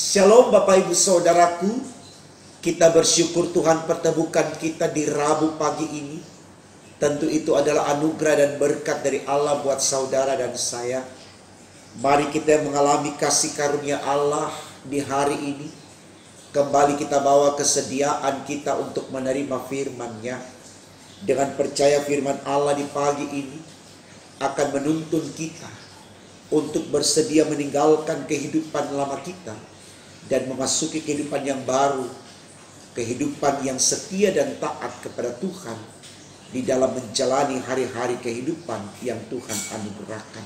Shalom Bapak Ibu Saudaraku, kita bersyukur Tuhan pertemukan kita di Rabu pagi ini. Tentu itu adalah anugerah dan berkat dari Allah buat saudara dan saya. Mari kita mengalami kasih karunia Allah di hari ini. Kembali kita bawa kesediaan kita untuk menerima firman-Nya. Dengan percaya firman Allah di pagi ini akan menuntun kita untuk bersedia meninggalkan kehidupan lama kita dan memasuki kehidupan yang baru, kehidupan yang setia dan taat kepada Tuhan di dalam menjalani hari-hari kehidupan yang Tuhan anugerahkan.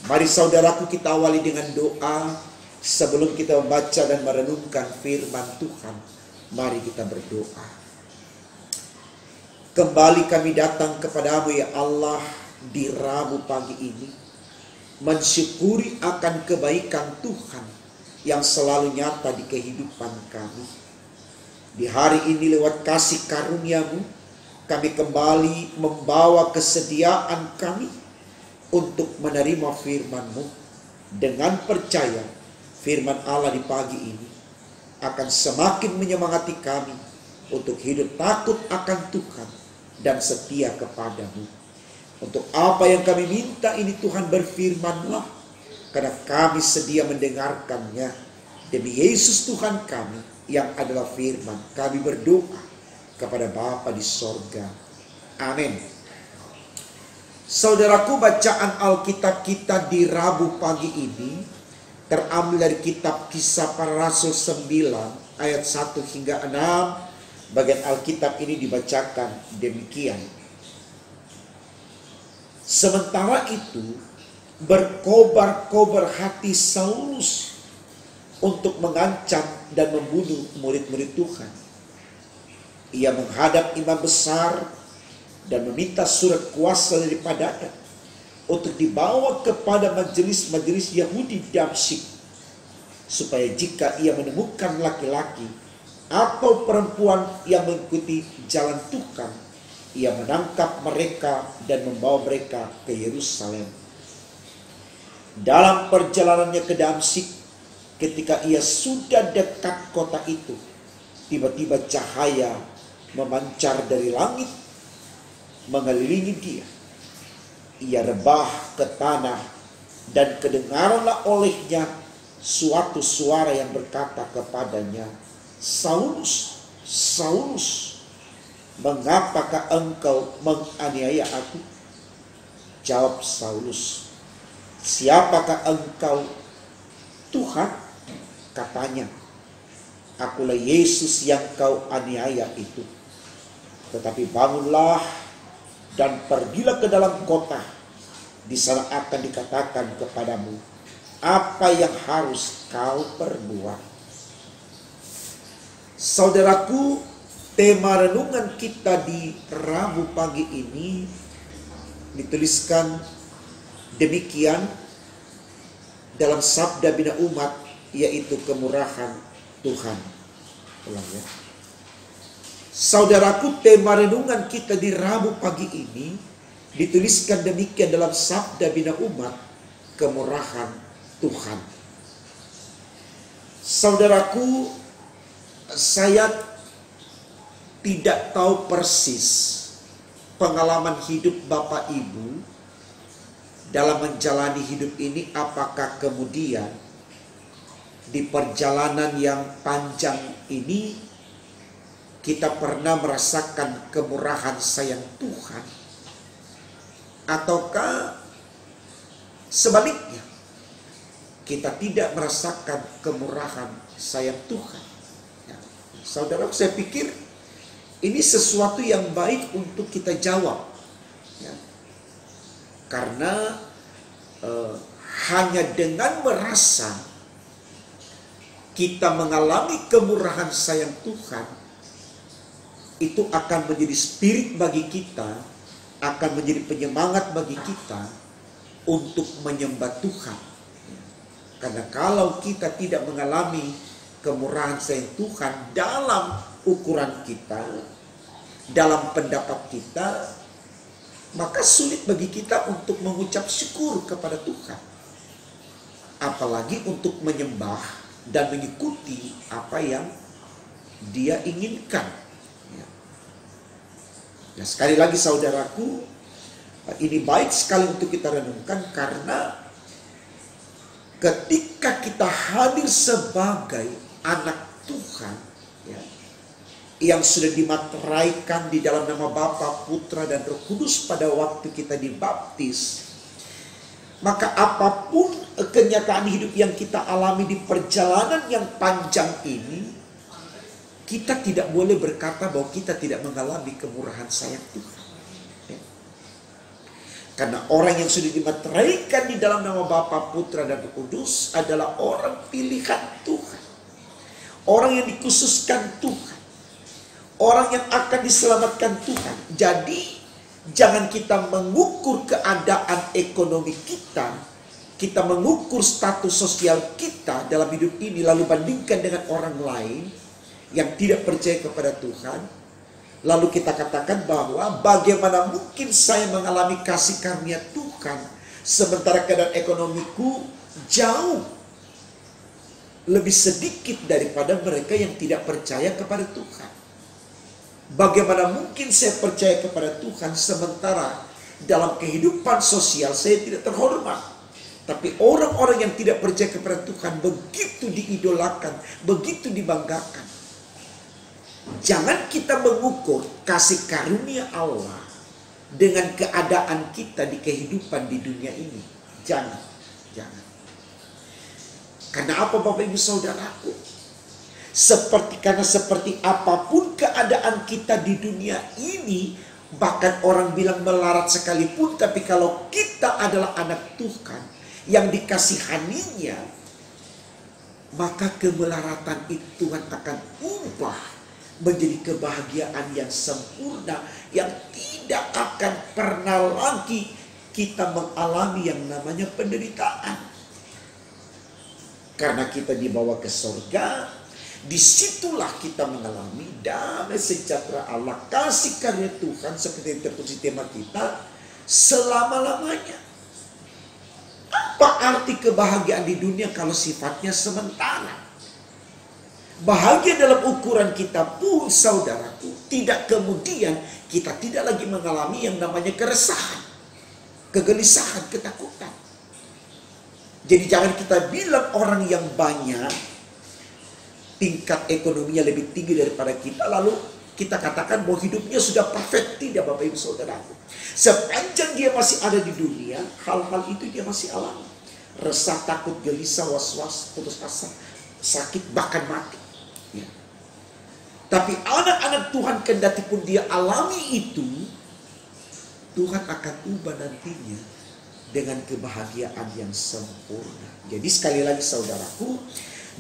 Mari saudaraku, kita awali dengan doa sebelum kita membaca dan merenungkan firman Tuhan. Mari kita berdoa. Kembali kami datang kepadamu ya Allah di Rabu pagi ini, mensyukuri akan kebaikan Tuhan yang selalu nyata di kehidupan kami. Di hari ini lewat kasih karunia-Mu, kami kembali membawa kesediaan kami untuk menerima firman-Mu. Dengan percaya firman Allah di pagi ini akan semakin menyemangati kami untuk hidup takut akan Tuhan dan setia kepada-Mu. Untuk apa yang kami minta ini Tuhan, berfirman-Lah, karena kami sedia mendengarkannya. Demi Yesus Tuhan kami yang adalah firman, kami berdoa kepada Bapa di sorga. Amin. Saudaraku, bacaan Alkitab kita di Rabu pagi ini terambil dari kitab Kisah Para Rasul 9 ayat 1 hingga 6. Bagian Alkitab ini dibacakan demikian. Sementara itu berkobar-kobar hati Saulus untuk mengancam dan membunuh murid-murid Tuhan. Ia menghadap imam besar dan meminta surat kuasa daripadanya untuk dibawa kepada majelis-majelis Yahudi Damsyik, supaya jika ia menemukan laki-laki atau perempuan yang mengikuti jalan Tuhan, ia menangkap mereka dan membawa mereka ke Yerusalem. Dalam perjalanannya ke Damsyik, ketika ia sudah dekat kota itu, tiba-tiba cahaya memancar dari langit mengelilingi dia. Ia rebah ke tanah dan kedengaranlah olehnya suatu suara yang berkata kepadanya, "Saulus, Saulus, mengapakah engkau menganiaya aku?" Jawab Saulus, "Siapakah engkau, Tuhan?" Katanya, "Akulah Yesus yang kau aniaya itu. Tetapi bangunlah dan pergilah ke dalam kota. Di sana akan dikatakan kepadamu apa yang harus kau perbuat." Saudaraku, tema renungan kita di Rabu pagi ini dituliskan demikian dalam Sabda Bina Umat, yaitu kemurahan Tuhan. Ulang ya. Saudaraku, tema renungan kita di Rabu pagi ini dituliskan demikian dalam Sabda Bina Umat, kemurahan Tuhan. Saudaraku, saya tidak tahu persis pengalaman hidup Bapak Ibu dalam menjalani hidup ini, apakah kemudian di perjalanan yang panjang ini kita pernah merasakan kemurahan sayang Tuhan, ataukah sebaliknya kita tidak merasakan kemurahan sayang Tuhan. Ya, saudara, saya pikir ini sesuatu yang baik untuk kita jawab, ya. Karena hanya dengan merasa kita mengalami kemurahan sayang Tuhan, itu akan menjadi spirit bagi kita, akan menjadi penyemangat bagi kita untuk menyembah Tuhan. Karena kalau kita tidak mengalami kemurahan sayang Tuhan dalam ukuran kita, dalam pendapat kita, maka sulit bagi kita untuk mengucap syukur kepada Tuhan. Apalagi untuk menyembah dan mengikuti apa yang dia inginkan. Ya, sekali lagi saudaraku, ini baik sekali untuk kita renungkan, karena ketika kita hadir sebagai anak Tuhan, ya, yang sudah dimateraikan di dalam nama Bapa, Putra, dan Roh Kudus pada waktu kita dibaptis, maka apapun kenyataan hidup yang kita alami di perjalanan yang panjang ini, kita tidak boleh berkata bahwa kita tidak mengalami kemurahan sayang Tuhan. Ya. Karena orang yang sudah dimateraikan di dalam nama Bapa, Putra, dan Roh Kudus adalah orang pilihan Tuhan. Orang yang dikhususkan Tuhan. Orang yang akan diselamatkan Tuhan. Jadi, jangan kita mengukur keadaan ekonomi kita mengukur status sosial kita dalam hidup ini, lalu bandingkan dengan orang lain yang tidak percaya kepada Tuhan, lalu kita katakan bahwa bagaimana mungkin saya mengalami kasih karunia Tuhan sementara keadaan ekonomiku jauh lebih sedikit daripada mereka yang tidak percaya kepada Tuhan. Bagaimana mungkin saya percaya kepada Tuhan sementara dalam kehidupan sosial saya tidak terhormat. Tapi orang-orang yang tidak percaya kepada Tuhan begitu diidolakan, begitu dibanggakan. Jangan kita mengukur kasih karunia Allah dengan keadaan kita di kehidupan di dunia ini. Jangan. Karena apa Bapak Ibu Saudaraku? Karena seperti apapun keadaan kita di dunia ini, bahkan orang bilang melarat sekalipun, tapi kalau kita adalah anak Tuhan yang dikasihaninya, maka kemelaratan itu Tuhan akan ubah menjadi kebahagiaan yang sempurna, yang tidak akan pernah lagi kita mengalami yang namanya penderitaan. Karena kita dibawa ke surga, disitulah kita mengalami damai sejahtera Allah, kasih karunia Tuhan seperti yang tertulis di tema kita selama-lamanya. Apa arti kebahagiaan di dunia kalau sifatnya sementara? Bahagia dalam ukuran kita pun saudaraku, tidak kemudian kita tidak lagi mengalami yang namanya keresahan, kegelisahan, ketakutan. Jadi jangan kita bilang orang yang banyak tingkat ekonominya lebih tinggi daripada kita, lalu kita katakan bahwa hidupnya sudah perfect. Tidak Bapak Ibu Saudaraku. Sepanjang dia masih ada di dunia, hal-hal itu dia masih alami. Resah, takut, gelisah, was-was, putus asa, sakit, bahkan mati. Ya. Tapi anak-anak Tuhan kendati pun dia alami itu, Tuhan akan ubah nantinya dengan kebahagiaan yang sempurna. Jadi sekali lagi saudaraku,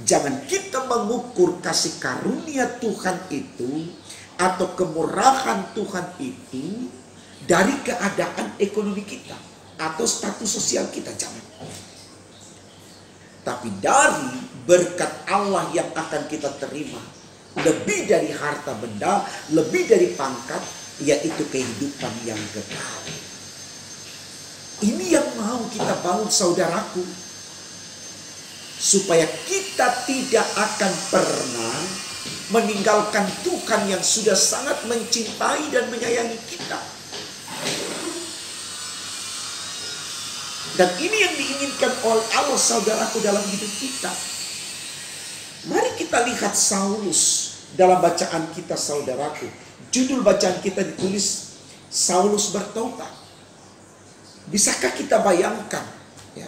jangan kita mengukur kasih karunia Tuhan itu atau kemurahan Tuhan itu dari keadaan ekonomi kita atau status sosial kita. Jangan. Tapi dari berkat Allah yang akan kita terima, lebih dari harta benda, lebih dari pangkat, yaitu kehidupan yang kekal. Ini yang mau kita bangun saudaraku, supaya kita tidak akan pernah meninggalkan Tuhan yang sudah sangat mencintai dan menyayangi kita. Dan ini yang diinginkan oleh Allah saudaraku dalam hidup kita. Mari kita lihat Saulus dalam bacaan kita saudaraku. Judul bacaan kita ditulis Saulus bertobat. Bisakah kita bayangkan ya,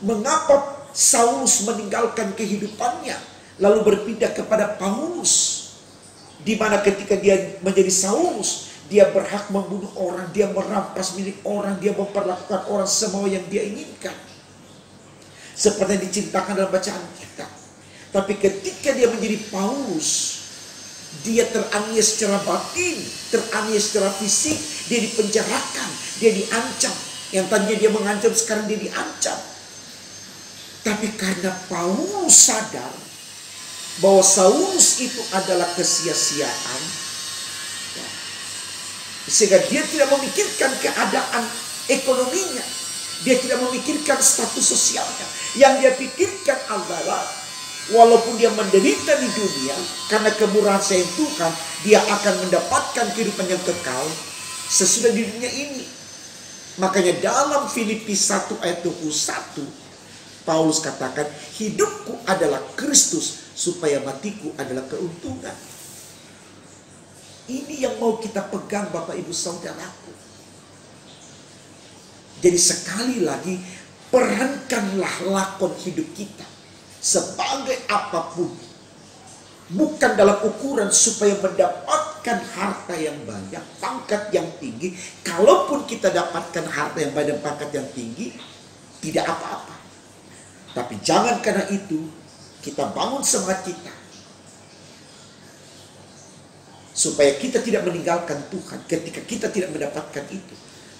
mengapa Saulus meninggalkan kehidupannya lalu berpindah kepada Paulus, di mana ketika dia menjadi Saulus, dia berhak membunuh orang, dia merampas milik orang, dia memperlakukan orang semua yang dia inginkan, seperti yang diceritakan dalam bacaan kita. Tapi ketika dia menjadi Paulus, dia teraniaya secara batin, teraniaya secara fisik, dia dipenjarakan, dia diancam. Yang tadinya dia mengancam, sekarang dia diancam. Tapi karena Paulus sadar bahwa Saulus itu adalah kesia-siaan, sehingga dia tidak memikirkan keadaan ekonominya. Dia tidak memikirkan status sosialnya. Yang dia pikirkan adalah walaupun dia menderita di dunia, karena kemurahan sayang Tuhan, dia akan mendapatkan kehidupan yang kekal sesudah di dunia ini. Makanya dalam Filipi 1 ayat 21, Paulus katakan, hidupku adalah Kristus, supaya matiku adalah keuntungan. Ini yang mau kita pegang Bapak Ibu Saudaraku. Jadi sekali lagi, perankanlah lakon hidup kita sebagai apapun. Bukan dalam ukuran supaya mendapatkan harta yang banyak, pangkat yang tinggi. Kalaupun kita dapatkan harta yang banyak, pangkat yang tinggi, tidak apa-apa. Tapi jangan karena itu kita bangun semangat kita, supaya kita tidak meninggalkan Tuhan ketika kita tidak mendapatkan itu.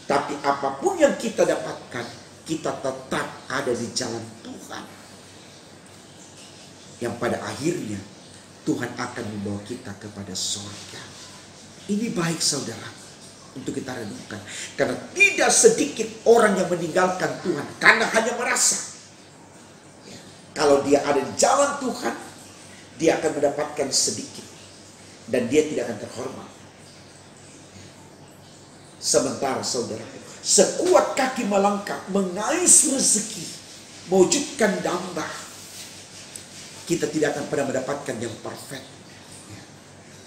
Tapi apapun yang kita dapatkan, kita tetap ada di jalan Tuhan, yang pada akhirnya Tuhan akan membawa kita kepada surga. Ini baik saudara untuk kita renungkan. Karena tidak sedikit orang yang meninggalkan Tuhan karena hanya merasa kalau dia ada di jalan Tuhan, dia akan mendapatkan sedikit dan dia tidak akan terhormat. Sementara saudara, sekuat kaki melangkah, mengais rezeki, mewujudkan damba, kita tidak akan pernah mendapatkan yang perfect.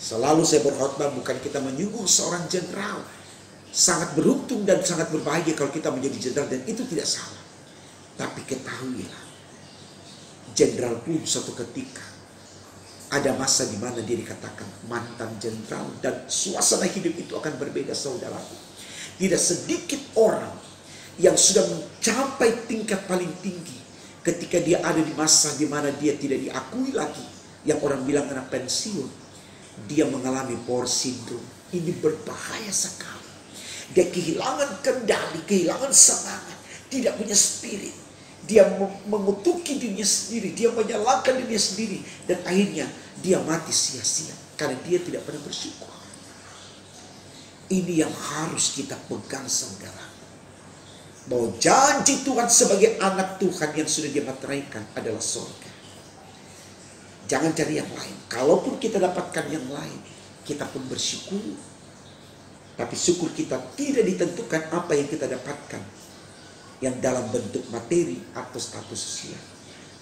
Selalu saya berkhotbah, bukan kita menyinggung seorang jenderal. Sangat beruntung dan sangat berbahagia kalau kita menjadi jenderal, dan itu tidak salah. Tapi ketahuilah, jenderal pun suatu ketika ada masa di mana dia dikatakan mantan jenderal, dan suasana hidup itu akan berbeda saudaraku. Tidak sedikit orang yang sudah mencapai tingkat paling tinggi ketika dia ada di masa di mana dia tidak diakui lagi, yang orang bilang kena pensiun, dia mengalami power syndrome. Ini berbahaya sekali. Dia kehilangan kendali, kehilangan semangat, tidak punya spirit. Dia mengutuki dirinya sendiri, dia menyalahkan dirinya sendiri, dan akhirnya dia mati sia-sia karena dia tidak pernah bersyukur. Ini yang harus kita pegang saudara, bahwa janji Tuhan sebagai anak Tuhan yang sudah dia materaikan adalah surga. Jangan cari yang lain. Kalaupun kita dapatkan yang lain, kita pun bersyukur. Tapi syukur kita tidak ditentukan apa yang kita dapatkan, yang dalam bentuk materi atau status sosial.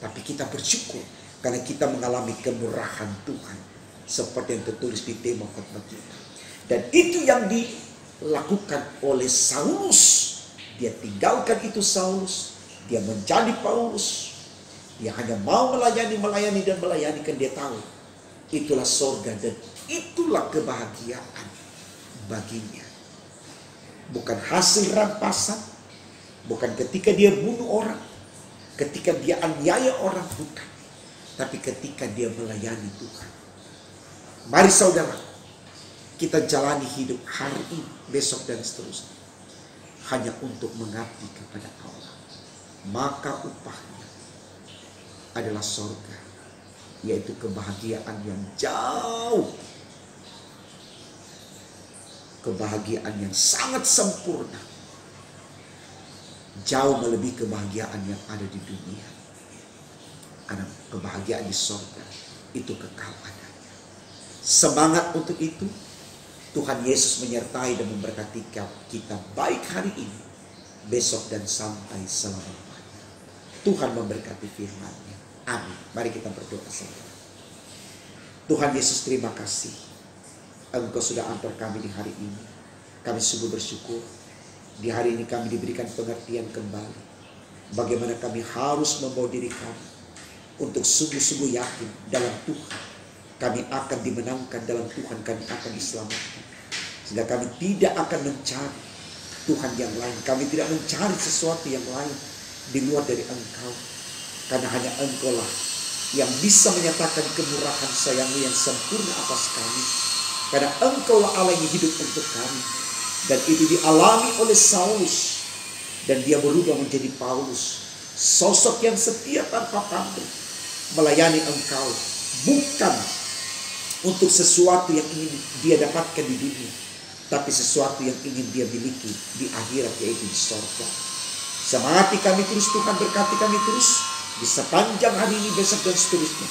Tapi kita bersyukur karena kita mengalami kemurahan Tuhan, seperti yang tertulis di tema khotbah kita. Dan itu yang dilakukan oleh Saulus. Dia tinggalkan itu Saulus, dia menjadi Paulus. Dia hanya mau melayani dan melayani, kan dia tahu itulah surga dan itulah kebahagiaan baginya. Bukan hasil rampasan, bukan ketika dia bunuh orang, ketika dia aniaya orang, bukan. Tapi ketika dia melayani Tuhan. Mari saudara, kita jalani hidup hari ini, besok dan seterusnya hanya untuk mengabdi kepada Allah. Maka upahnya adalah surga, yaitu kebahagiaan yang jauh, kebahagiaan yang sangat sempurna, jauh melebihi kebahagiaan yang ada di dunia. Karena kebahagiaan di surga itu kekal adanya. Semangat untuk itu. Tuhan Yesus menyertai dan memberkati kita baik hari ini, besok, dan sampai selama-lamanya. Tuhan memberkati firman-Nya. Amin. Mari kita berdoa saudara. Tuhan Yesus, terima kasih Engkau sudah antar kami di hari ini. Kami sungguh bersyukur. Di hari ini kami diberikan pengertian kembali bagaimana kami harus membawa diri kami untuk sungguh-sungguh yakin dalam Tuhan. Kami akan dimenangkan dalam Tuhan, kami akan diselamatkan. Sehingga kami tidak akan mencari Tuhan yang lain. Kami tidak mencari sesuatu yang lain di luar dari Engkau. Karena hanya Engkau lah yang bisa menyatakan kemurahan sayang-Mu yang sempurna atas kami. Karena Engkau lah Allah yang hidup untuk kami. Dan itu dialami oleh Saulus. Dan dia berubah menjadi Paulus. Sosok yang setia tanpa pamrih. Melayani Engkau. Bukan untuk sesuatu yang ingin dia dapatkan di dunia, tapi sesuatu yang ingin dia miliki di akhirat, yaitu di surga. Semangati kami terus Tuhan, berkati kami terus di sepanjang hari ini, besok dan seterusnya,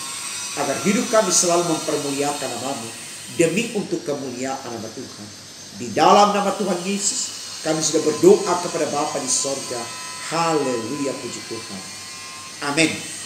agar hidup kami selalu mempermuliakan nama-Mu demi untuk kemuliaan nama Tuhan. Di dalam nama Tuhan Yesus kami sudah berdoa kepada Bapa di sorga. Haleluya, puji Tuhan. Amin.